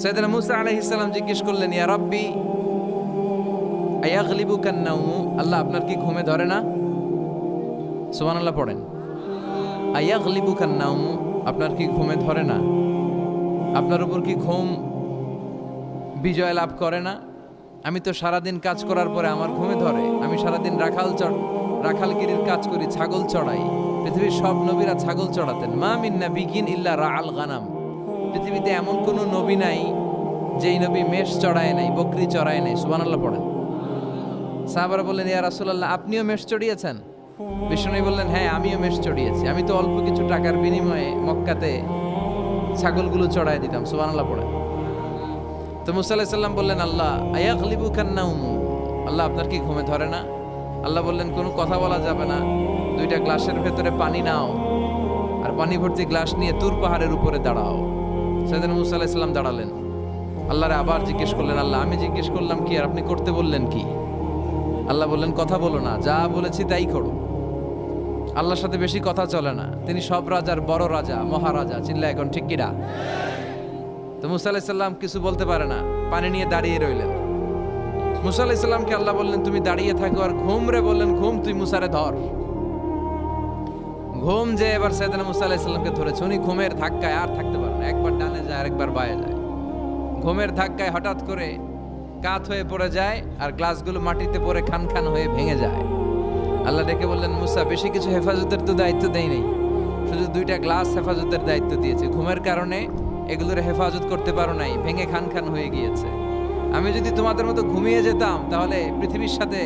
সাইয়েদনা মুসা আলাইহিস সালাম জিজ্ঞেস করলেন, ইয়া রাব্বি আয়াগলিবুকান নাওমু, আল্লাহ আপনার কি ঘুমে ধরে না? সুবহানাল্লাহ পড়েন। আয়াগলিবুকান নাওমু, আপনার কি ঘুমে ধরে না? আপনার উপর কি ঘুম বিজয় লাভ করে না? আমি তো সারাদিন কাজ করার পরে আমার ঘুমে ধরে। আমি সারাদিন রাখালগিরির কাজ করি, ছাগল চড়াই। পৃথিবীর সব নবীরা ছাগল চড়াতেন। মা মিন নাবিয়িন ইল্লা রাআল গানাম, পৃথিবীতে এমন কোন নবী নাই যেই নবী মেষ চড়ায় নাই, বকরি চড়ায় নাই। সুবহানাল্লাহ পড়েন। সাহাবারা বললেন, ইয়া রাসূলুল্লাহ আপনিও মেষ চড়িয়েছেন? বিষ্ণু বললেন, হ্যাঁ আমিও মেষ চড়িয়েছি। আমি তো অল্প কিছু টাকার বিনিময়ে মক্কাতে ছাগলগুলো চড়ায় দিতাম। সুবহানাল্লাহ পড়েন। তো মুসা আলাইহিস সালাম বললেন, আল্লাহ আয়াগলিবুকান নাওমু, আল্লাহ আপনার কি ঘুমে ধরে না? আল্লাহ বললেন, কোনো কথা বলা যাবে না, দুইটা গ্লাসের ভেতরে পানি নাও আর পানি ভর্তি গ্লাস নিয়ে তুর পাহাড়ের উপরে দাঁড়াও। সাইয়েদনা মুসা আলাইহিস সালাম দাঁড়ালেন। আল্লাহরে আবার জিজ্ঞেস করলেন, আল্লাহ আমি জিজ্ঞেস করলাম কি আর আপনি করতে বললেন কি? আল্লাহ বললেন, কথা বলো না, যা বলেছি তাই করো। আল্লাহর সাথে বেশি কথা চলে না, তিনি সব রাজার বড় রাজা, মহারাজা। চিল্লা এখন ঠিক কিনা? তো মুসা আলাইহিস সালাম কিছু বলতে পারে না, পানি নিয়ে দাঁড়িয়ে রইলেন। মুসা আলাইহিস সালামকে আল্লাহ বললেন, তুমি দাঁড়িয়ে থাকো। আর ঘুম রে বললেন, ঘুম তুই মুসারে ধর। ঘুম যে এবার সাইয়েদনা মুসা আলাইহিস সালামকে ধরেছে। উনি ঘুমের ধাক্কায় আর থাকতে পারেন না, একবার ডানে যায় আর একবার বায়ে যায়। ঘুমের ধাক্কায় হঠাৎ করে কাত হয়ে পড়ে যায় আর গ্লাসগুলো মাটিতে পড়ে খান খান হয়ে ভেঙে যায়। আল্লাহ ডেকে বললেন, মুসা বেশি কিছু হেফাজতের তো দায়িত্ব দেই নাই, শুধু দুইটা গ্লাস হেফাজতের দায়িত্ব দিয়েছে। ঘুমের কারণে এগুলোর হেফাজত করতে পারো নাই, ভেঙে খান খান হয়ে গিয়েছে। আমি যদি তোমাদের মতো ঘুমিয়ে যেতাম তাহলে পৃথিবীর সাথে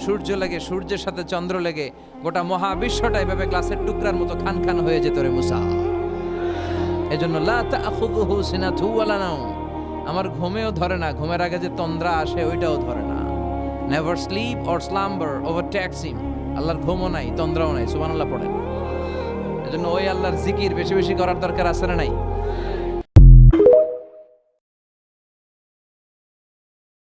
সূর্য লেগে, সূর্যের সাথে চন্দ্র লেগে গোটা মহাবিশ্বটা এভাবে গ্লাসের টুকরার মতো খান খান হয়ে যেত রে মুসা। এজন্য লা তাখুযুহু সিনাতু ওয়ালা নাওম, আমার ঘুমেও ধরে না, ঘুমের আগে যে তন্দ্রা আসে ওইটাও ধরে না। Never sleep or slumber overtakes him, আল্লাহর ঘুমও নাই, তন্দ্রাও নাই। সুবহানাল্লাহ পড়েন। এজন্য ওই আল্লাহর জিকির বেশি বেশি করার দরকার আছে না নাই?